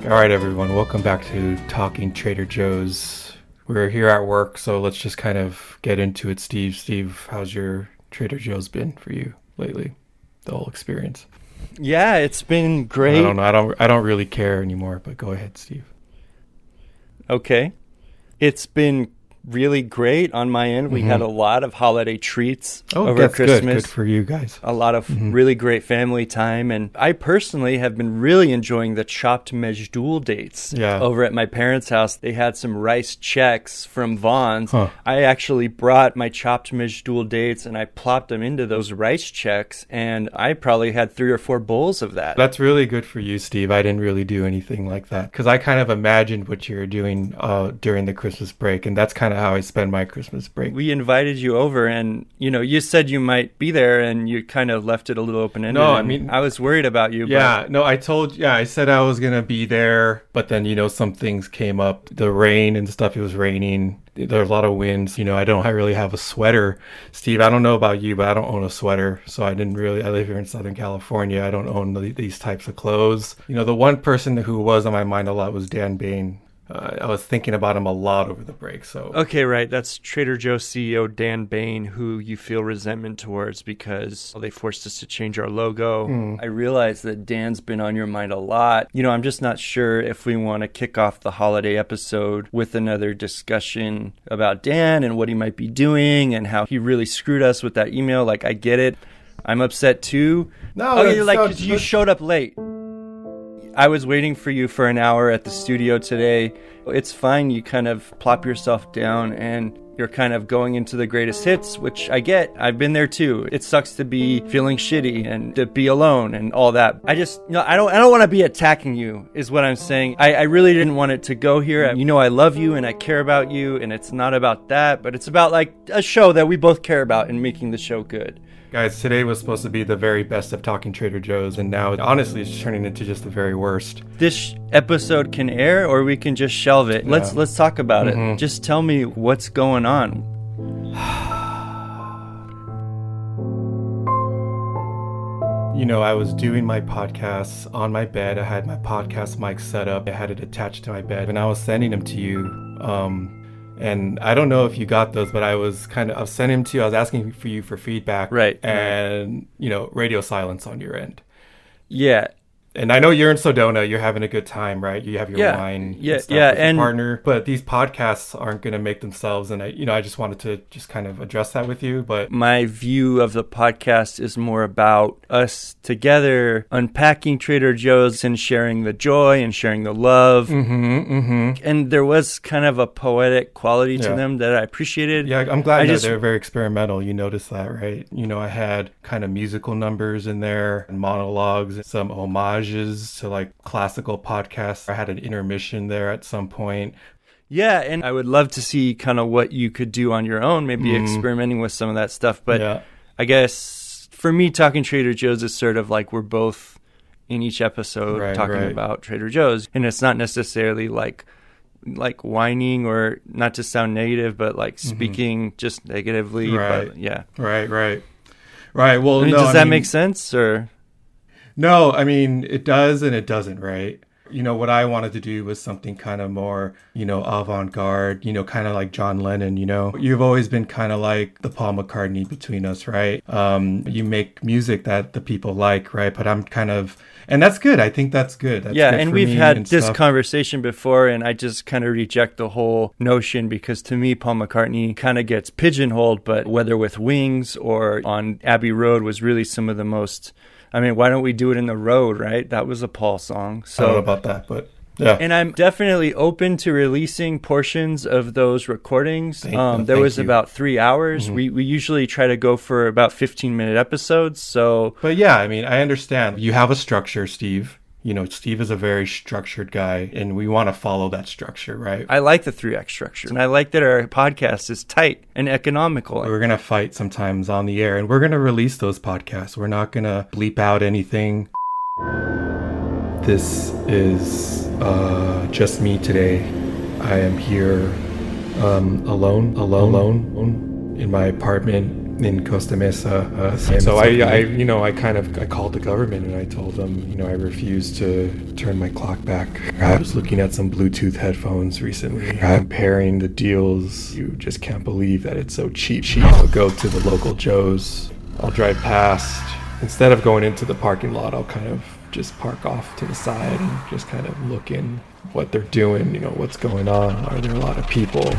All right, everyone, welcome back to Talking Trader Joe's. We're here at work, so let's just kind of get into it. Steve, how's your Trader Joe's been for you lately? The whole experience. Yeah, it's been great. I don't know. I don't really care anymore, but go ahead, Steve. Okay. It's been really great on my end. We had a lot of holiday treats over Christmas. Good for you guys. A lot of really great family time. And I personally have been really enjoying the chopped mejdul dates over at my parents' house. They had some rice checks from Vaughn's. I actually brought my chopped mejdul dates and I plopped them into those rice checks. And I probably had 3 or 4 bowls of that. That's really good for you, Steve. I didn't really do anything like that because I kind of imagined what you were doing during the Christmas break. And that's kind of how I spend my Christmas break. We invited you over and, you said you might be there and you kind of left it a little open-ended. No, I mean, I was worried about you. Yeah, no, I said I was going to be there, but then, some things came up, the rain and stuff. It was raining. There's a lot of winds. I don't really have a sweater. Steve, I don't know about you, but I don't own a sweater. So I live here in Southern California. I don't own these types of clothes. The one person who was on my mind a lot was Dan Bain. I was thinking about him a lot over the break. So okay, right. That's Trader Joe CEO Dan Bain, who you feel resentment towards because they forced us to change our logo. I realize that Dan's been on your mind a lot. I'm just not sure if we want to kick off the holiday episode with another discussion about Dan and what he might be doing and how he really screwed us with that email. Like, I get it. I'm upset too. No, you showed up late. I was waiting for you for an hour at the studio today. It's fine. You kind of plop yourself down and you're kind of going into the greatest hits, which I get. I've been there too. It sucks to be feeling shitty and to be alone and all that. I just, I don't want to be attacking you is what I'm saying. I really didn't want it to go here. I love you and I care about you and it's not about that, but it's about like a show that we both care about and making the show good. Guys, today was supposed to be the very best of Talking Trader Joe's, and now, honestly, it's turning into just the very worst. This episode can air, or we can just shelve it. Yeah. Let's talk about it. Just tell me what's going on. I was doing my podcasts on my bed. I had my podcast mic set up. I had it attached to my bed, and I was sending them to you. And I don't know if you got those, but I was sending them to you. I was asking for you for feedback. Right. And, radio silence on your end. Yeah. And I know you're in Sedona. You're having a good time, right? You have your wine and stuff with your partner. But these podcasts aren't going to make themselves. And, I just wanted to just kind of address that with you. But my view of the podcast is more about us together unpacking Trader Joe's and sharing the joy and sharing the love. And there was kind of a poetic quality to them that I appreciated. Yeah, I'm glad they're very experimental. You noticed that, right? I had kind of musical numbers in there and monologues and some homages to like classical podcasts. I had an intermission there at some point. Yeah, and I would love to see kind of what you could do on your own, maybe experimenting with some of that stuff. But I guess for me, Talking Trader Joe's is sort of like we're both in each episode talking about Trader Joe's. And it's not necessarily like whining or not to sound negative, but like speaking just negatively. Right. But yeah. Right. Well, does that make sense or? No, it does and it doesn't, right? What I wanted to do was something kind of more, avant-garde, kind of like John Lennon, You've always been kind of like the Paul McCartney between us, right? You make music that the people like, right? But I'm kind of, and that's good. I think that's good. That's good and for we've me had and this stuff. conversation before, and I just kind of reject the whole notion because to me, Paul McCartney kind of gets pigeonholed, but whether with Wings or on Abbey Road was really some of the most... why don't we do it in the road, right? That was a Paul song. So, I don't know about that, but yeah. And I'm definitely open to releasing portions of those recordings. There was about 3 hours. We usually try to go for about 15-minute episodes. So, but yeah, I understand. You have a structure, Steve. Steve is a very structured guy, and we want to follow that structure, right? I like the 3X structure, and I like that our podcast is tight and economical. We're going to fight sometimes on the air, and we're going to release those podcasts. We're not going to bleep out anything. This is just me today. I am here alone in my apartment. in Costa Mesa. I called the government and I told them, I refuse to turn my clock back. I was looking at some Bluetooth headphones recently, comparing the deals. You just can't believe that it's so cheap. I'll go to the local Joe's. I'll drive past. Instead of going into the parking lot, I'll kind of just park off to the side and just kind of look in what they're doing, what's going on. Are there a lot of people?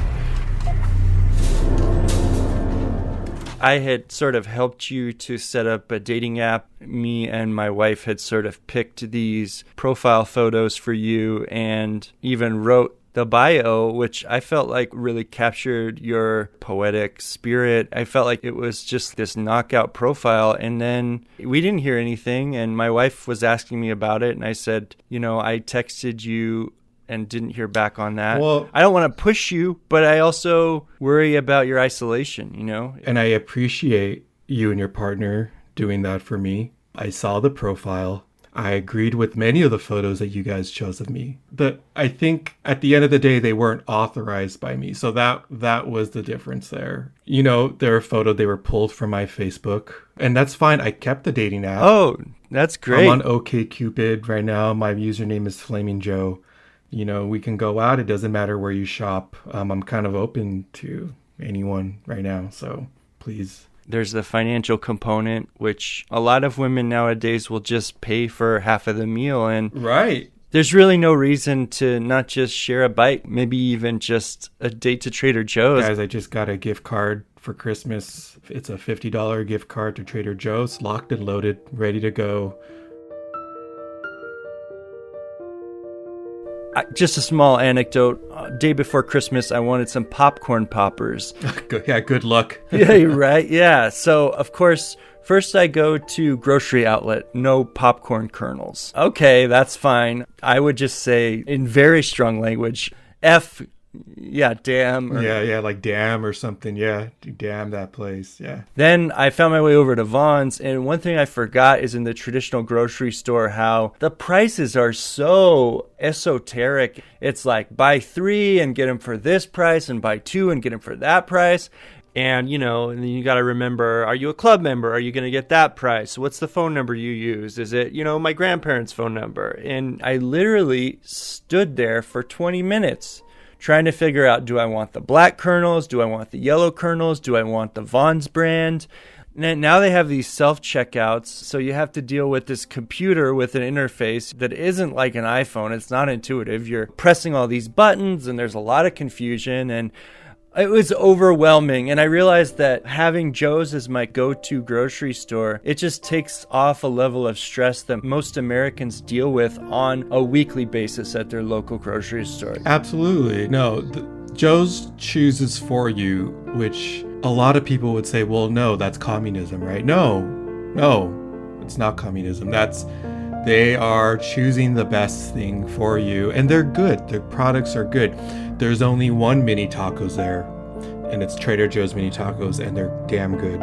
I had sort of helped you to set up a dating app. Me and my wife had sort of picked these profile photos for you and even wrote the bio, which I felt like really captured your poetic spirit. I felt like it was just this knockout profile. And then we didn't hear anything. And my wife was asking me about it. And I said, I texted you and didn't hear back on that. Well, I don't want to push you, but I also worry about your isolation, And I appreciate you and your partner doing that for me. I saw the profile. I agreed with many of the photos that you guys chose of me. But I think at the end of the day, they weren't authorized by me. So that was the difference there. They're a photo, they were pulled from my Facebook. And that's fine. I kept the dating app. Oh, that's great. I'm on OkCupid right now. My username is Flaming Joe. We can go out. It doesn't matter where you shop. I'm kind of open to anyone right now. So please. There's the financial component, which a lot of women nowadays will just pay for half of the meal. And right. There's really no reason to not just share a bite, maybe even just a date to Trader Joe's. Guys, I just got a gift card for Christmas. It's a $50 gift card to Trader Joe's, locked and loaded, ready to go. Just a small anecdote. Day before Christmas, I wanted some popcorn poppers. Yeah, good luck. Yeah, right. Yeah. So, of course, first I go to grocery outlet. No popcorn kernels. Okay, that's fine. I would just say in very strong language, F. Yeah, damn. Yeah, like damn or something. Yeah, damn that place. Yeah. Then I found my way over to Vaughn's, and one thing I forgot is in the traditional grocery store how the prices are so esoteric. It's like buy 3 and get them for this price, and buy 2 and get them for that price. And, and then you got to remember, are you a club member? Are you going to get that price? What's the phone number you use? Is it, my grandparents' phone number? And I literally stood there for 20 minutes trying to figure out, do I want the black kernels? Do I want the yellow kernels? Do I want the Vaughn's brand? And now they have these self-checkouts, so you have to deal with this computer with an interface that isn't like an iPhone. It's not intuitive. You're pressing all these buttons, and there's a lot of confusion, and it was overwhelming. And I realized that having Joe's as my go-to grocery store, it just takes off a level of stress that most Americans deal with on a weekly basis at their local grocery store. Absolutely. No, Joe's chooses for you, which a lot of people would say, well, no, that's communism, right? No, it's not communism. They are choosing the best thing for you, and they're good. Their products are good. There's only one mini tacos there, and it's Trader Joe's mini tacos, and they're damn good.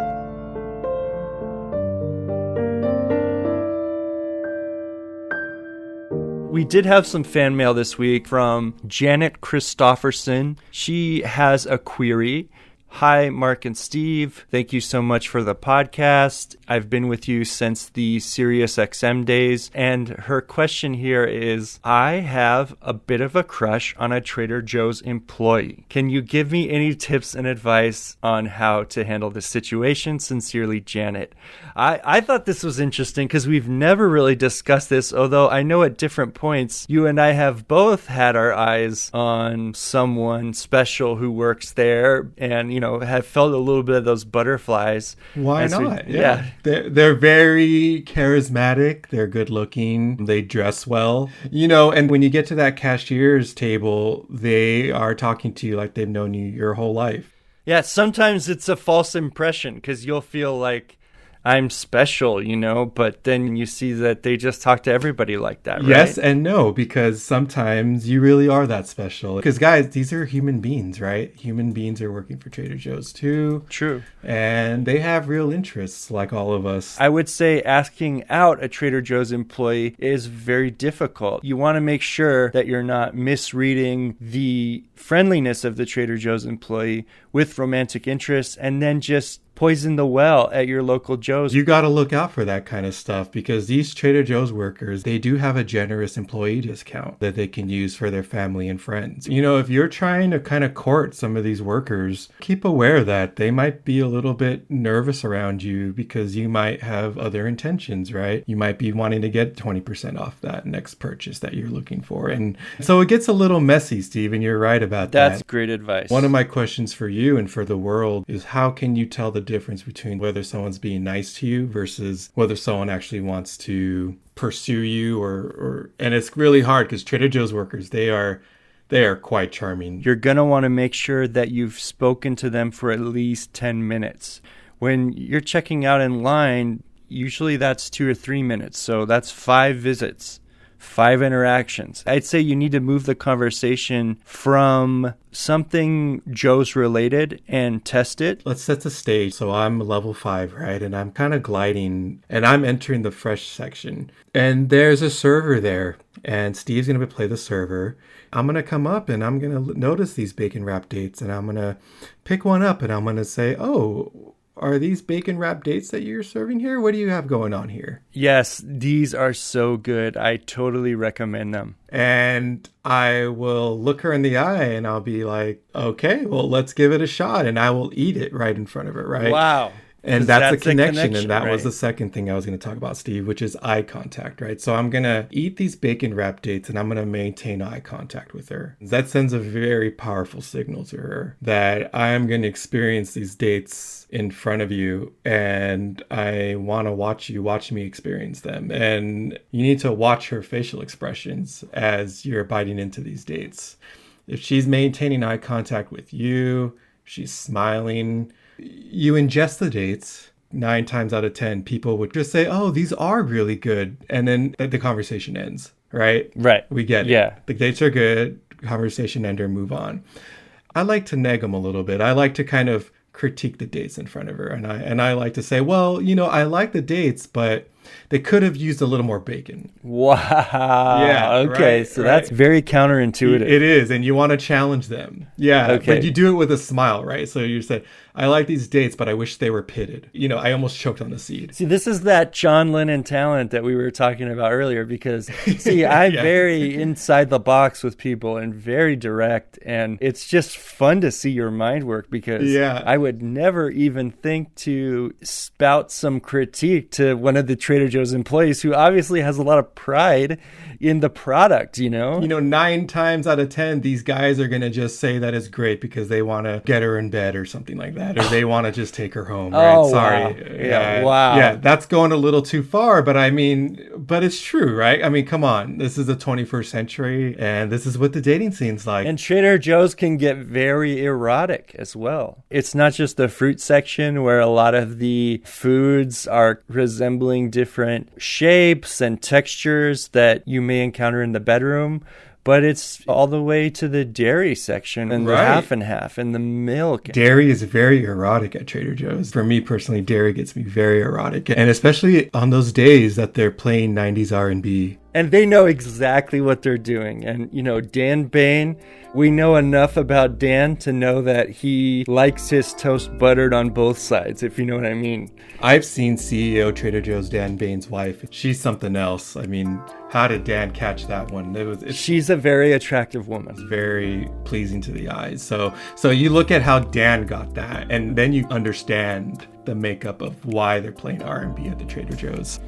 We did have some fan mail this week from Janet Christofferson. She has a query. Hi, Mark and Steve. Thank you so much for the podcast. I've been with you since the SiriusXM days. And her question here is, I have a bit of a crush on a Trader Joe's employee. Can you give me any tips and advice on how to handle this situation? Sincerely, Janet. I thought this was interesting because we've never really discussed this, although I know at different points you and I have both had our eyes on someone special who works there and, have felt a little bit of those butterflies. Why not? Yeah. They're very charismatic. They're good looking. They dress well. And when you get to that cashier's table, they are talking to you like they've known you your whole life. Yeah, sometimes it's a false impression because you'll feel like I'm special, but then you see that they just talk to everybody like that, right? Yes and no, because sometimes you really are that special. Because, guys, these are human beings, right? Human beings are working for Trader Joe's, too. True. And they have real interests, like all of us. I would say asking out a Trader Joe's employee is very difficult. You want to make sure that you're not misreading the friendliness of the Trader Joe's employee with romantic interests and then just poison the well at your local Joe's. You got to look out for that kind of stuff because these Trader Joe's workers, they do have a generous employee discount that they can use for their family and friends. You know, if you're trying to kind of court some of these workers, keep aware that they might be a little bit nervous around you because you might have other intentions, right? You might be wanting to get 20% off that next purchase that you're looking for. And so it gets a little messy, Steve, and you're right about that. That's great advice. One of my questions for you and for the world is how can you tell the difference between whether someone's being nice to you versus whether someone actually wants to pursue you or and it's really hard because Trader Joe's workers, they are quite charming. You're going to want to make sure that you've spoken to them for at least 10 minutes. When you're checking out in line, usually that's 2 or 3 minutes. So that's 5 visits. 5 interactions. I'd say you need to move the conversation from something Joe's related and test it. Let's set the stage. So I'm level 5, right? And I'm kind of gliding and I'm entering the fresh section. And there's a server there. And Steve's going to play the server. I'm going to come up and I'm going to notice these bacon wrap dates. And I'm going to pick one up and I'm going to say, oh, are these bacon wrap dates that you're serving here? What do you have going on here? Yes, these are so good. I totally recommend them. And I will look her in the eye and I'll be like, okay, well, let's give it a shot. And I will eat it right in front of her, right? Wow. And that's a connection. And that was the second thing I was going to talk about, Steve, which is eye contact, right? So I'm going to eat these bacon wrap dates and I'm going to maintain eye contact with her. That sends a very powerful signal to her that I'm going to experience these dates in front of you and I want to watch me experience them. And you need to watch her facial expressions as you're biting into these dates. If she's maintaining eye contact with you, she's smiling, you ingest the dates, 9 times out of 10, people would just say, oh, these are really good. And then the conversation ends, right? Right. We get it. Yeah. The dates are good, conversation ender, move on. I like to neg them a little bit. I like to kind of critique the dates in front of her. And I like to say, well, you know, I like the dates, but they could have used a little more bacon. Wow. Yeah. Okay. Right, so that's very counterintuitive. It is. And you want to challenge them. Yeah. Okay. But you do it with a smile, right? So you say, I like these dates, but I wish they were pitted. You know, I almost choked on the seed. See, this is that John Lennon talent that we were talking about earlier because, see, I'm very inside the box with people and very direct. And it's just fun to see your mind work because I would never even think to spout some critique to one of the Trader Joe's employees who obviously has a lot of pride in the product, you know? You know, 9 times out of 10, these guys are going to just say that it's great because they want to get her in bed or something like that. Or they want to just take her home, right? Oh, Sorry. wow. Wow. Yeah, that's going a little too far, but I mean, but it's true, right? I mean, come on. This is the 21st century, and this is what the dating scene's like. And Trader Joe's can get very erotic as well. It's not just the fruit section where a lot of the foods are resembling different shapes and textures that you may encounter in the bedroom, but it's all the way to the dairy section and the half and half and the milk. Dairy is very erotic at Trader Joe's. For me personally, dairy gets me very erotic. And especially on those days that they're playing 90s R&B. And they know exactly what they're doing. And, you know, Dan Bain, we know enough about Dan to know that he likes his toast buttered on both sides, if you know what I mean. I've seen CEO Trader Joe's, Dan Bain's wife. She's something else. I mean, how did Dan catch that one? She's a very attractive woman. Very pleasing to the eyes. So you look at how Dan got that, and then you understand the makeup of why they're playing R&B at the Trader Joe's.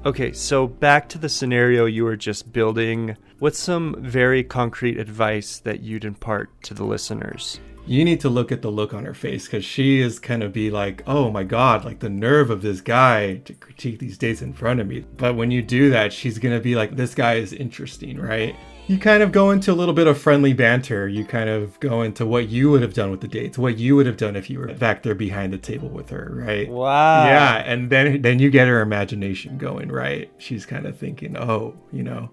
Okay, so back to the scenario you were just building. What's some very concrete advice that you'd impart to the listeners? You need to look at the look on her face because she is kind of be like, oh my God, like the nerve of this guy to critique these dates in front of me. But when you do that, she's going to be like, this guy is interesting, right? You kind of go into a little bit of friendly banter. You kind of go into what you would have done with the dates, what you would have done if you were back there behind the table with her, right? Wow. Yeah, and then you get her imagination going, right? She's kind of thinking, oh, you know,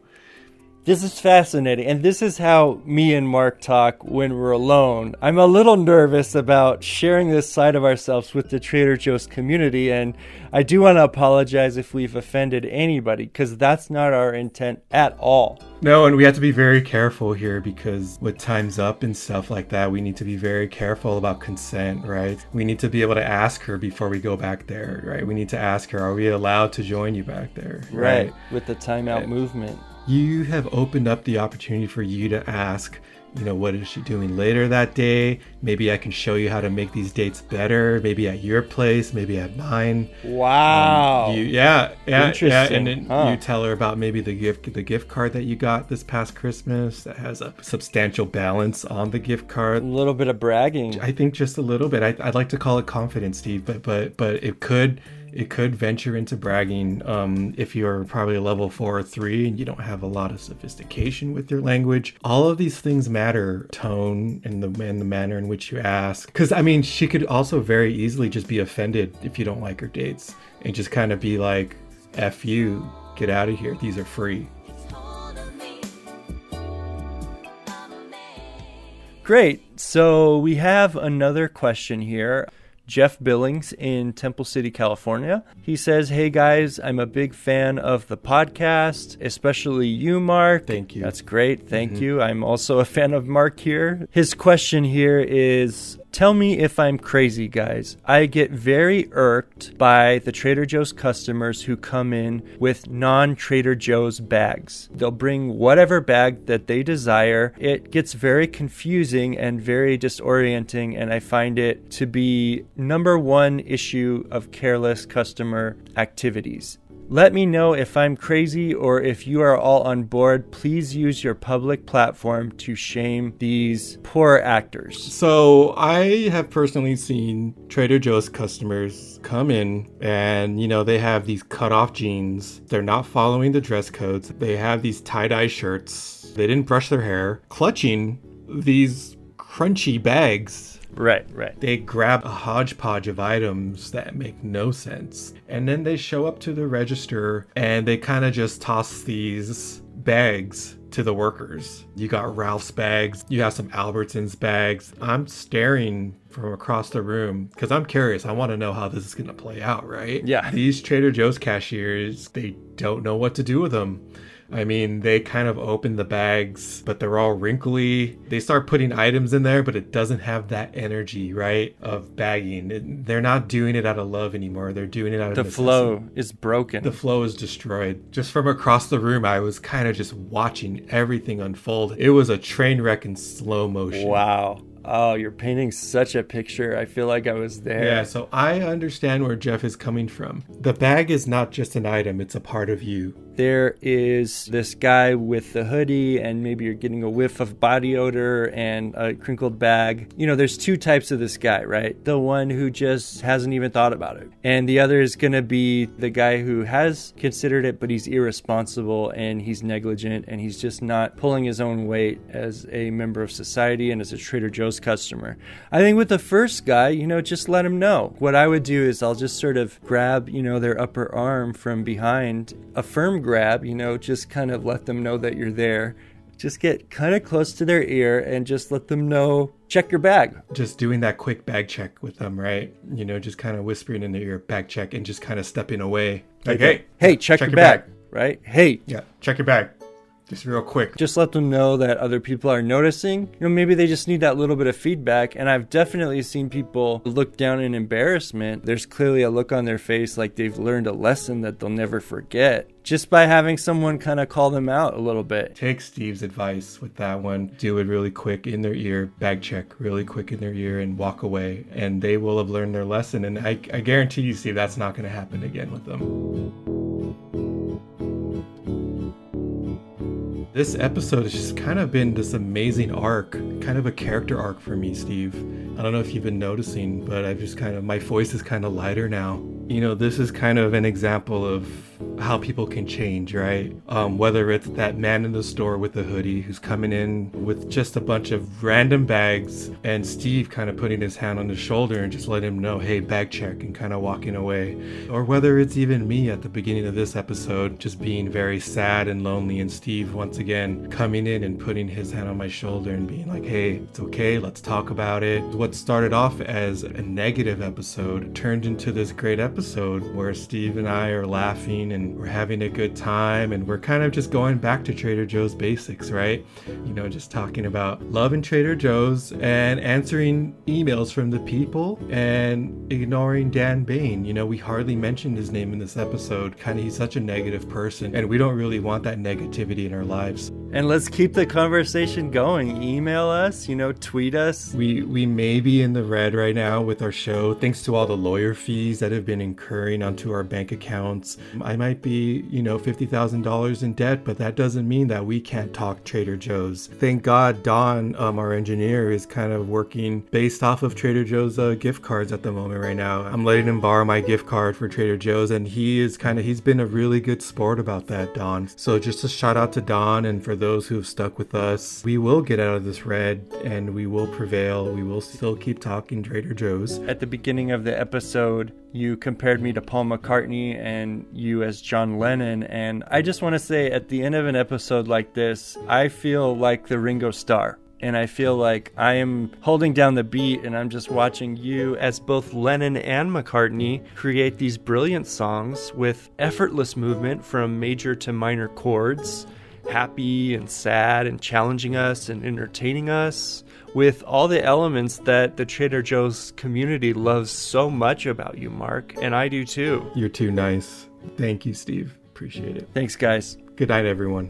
This is fascinating, and this is how me and Mark talk when we're alone. I'm a little nervous about sharing this side of ourselves with the Trader Joe's community, and I do want to apologize if we've offended anybody, because that's not our intent at all. No, and we have to be very careful here because with Time's Up and stuff like that, we need to be very careful about consent, right? We need to be able to ask her before we go back there, right? We need to ask her, are we allowed to join you back there? Right, with the timeout movement. You have opened up the opportunity for you to ask, what is she doing later that day? Maybe I can show you how to make these dates better. Maybe at your place, maybe at mine. Wow. Interesting. And then you tell her about maybe the gift card that you got this past Christmas that has a substantial balance on the gift card. A little bit of bragging. I think just a little bit. I'd like to call it confidence, Steve, but it could venture into bragging if you're probably a level 4 or 3 and you don't have a lot of sophistication with your language. All of these things matter, tone and the manner in which you ask. Because, she could also very easily just be offended if you don't like her dates and just kind of be like, F you, get out of here. These are free. Great. So we have another question here. Jeff Billings in Temple City, California. He says, hey guys, I'm a big fan of the podcast, especially you, Mark. Thank you. That's great. Thank you. I'm also a fan of Mark here. His question here is, tell me if I'm crazy, guys. I get very irked by the Trader Joe's customers who come in with non-Trader Joe's bags. They'll bring whatever bag that they desire. It gets very confusing and very disorienting, and I find it to be number one issue of careless customer activities. Let me know if I'm crazy or if you are all on board. Please use your public platform to shame these poor actors. So I have personally seen Trader Joe's customers come in and, they have these cut-off jeans. They're not following the dress codes. They have these tie-dye shirts. They didn't brush their hair, clutching these crunchy bags. Right. They grab a hodgepodge of items that make no sense. And then they show up to the register and they kind of just toss these bags to the workers. You got Ralph's bags. You have some Albertsons bags. I'm staring from across the room because I'm curious. I want to know how this is going to play out, right? Yeah. These Trader Joe's cashiers, they don't know what to do with them. They kind of open the bags, but they're all wrinkly. They start putting items in there, but it doesn't have that energy, right, of bagging. They're not doing it out of love anymore. They're doing it out of necessity. The flow is broken. The flow is destroyed. Just from across the room, I was kind of just watching everything unfold. It was a train wreck in slow motion. Wow. Oh, you're painting such a picture. I feel like I was there. Yeah, so I understand where Jeff is coming from. The bag is not just an item, it's a part of you. There is this guy with the hoodie, and maybe you're getting a whiff of body odor and a crinkled bag. There's two types of this guy, right? The one who just hasn't even thought about it. And the other is going to be the guy who has considered it, but he's irresponsible and he's negligent and he's just not pulling his own weight as a member of society and as a Trader Joe's customer. I think with the first guy, just let him know. What I would do is I'll just sort of grab, their upper arm from behind, a firm grab, just kind of let them know that you're there. Just get kind of close to their ear and just let them know, check your bag. Just doing that quick bag check with them, right? Just kind of whispering in their ear, bag check, and just kind of stepping away. Like, hey, check your bag, right? Hey. Yeah, check your bag. Just real quick. Just let them know that other people are noticing. Maybe they just need that little bit of feedback. And I've definitely seen people look down in embarrassment. There's clearly a look on their face like they've learned a lesson that they'll never forget, just by having someone kind of call them out a little bit. Take Steve's advice with that one. Do it really quick in their ear, bag check really quick in their ear, and walk away. And they will have learned their lesson. And I guarantee you, Steve, that's not going to happen again with them. This episode has just kind of been this amazing arc, kind of a character arc for me, Steve. I don't know if you've been noticing, but I've just my voice is kind of lighter now. This is kind of an example of how people can change, right? Whether it's that man in the store with the hoodie who's coming in with just a bunch of random bags and Steve kind of putting his hand on his shoulder and just letting him know, hey, bag check, and kind of walking away. Or whether it's even me at the beginning of this episode just being very sad and lonely, and Steve once again coming in and putting his hand on my shoulder and being like, hey, it's okay, let's talk about it. What started off as a negative episode turned into this great episode where Steve and I are laughing and we're having a good time, and we're kind of just going back to Trader Joe's basics, right? You know, just talking about love and Trader Joe's and answering emails from the people and ignoring Dan Bain. You know, we hardly mentioned his name in this episode. Kind of, he's such a negative person, and we don't really want that negativity in our lives. And let's keep the conversation going. Email us, tweet us. We may be in the red right now with our show, thanks to all the lawyer fees that have been incurring onto our bank accounts. I might be, $50,000 in debt, but that doesn't mean that we can't talk Trader Joe's. Thank God Don, our engineer, is kind of working based off of Trader Joe's gift cards at the moment right now. I'm letting him borrow my gift card for Trader Joe's, and he's been a really good sport about that, Don. So just a shout out to Don, and for those who have stuck with us, we will get out of this red and we will prevail. We will still keep talking Trader Joe's. At the beginning of the episode, you compared me to Paul McCartney and you as John Lennon, and I just want to say at the end of an episode like this, I feel like the Ringo Starr. And I feel like I am holding down the beat, and I'm just watching you, as both Lennon and McCartney, create these brilliant songs with effortless movement from major to minor chords, happy and sad and challenging us and entertaining us, with all the elements that the Trader Joe's community loves so much about you, Mark. And I do too. You're too nice. Thank you, Steve. Appreciate it. Thanks, guys. Good night, everyone.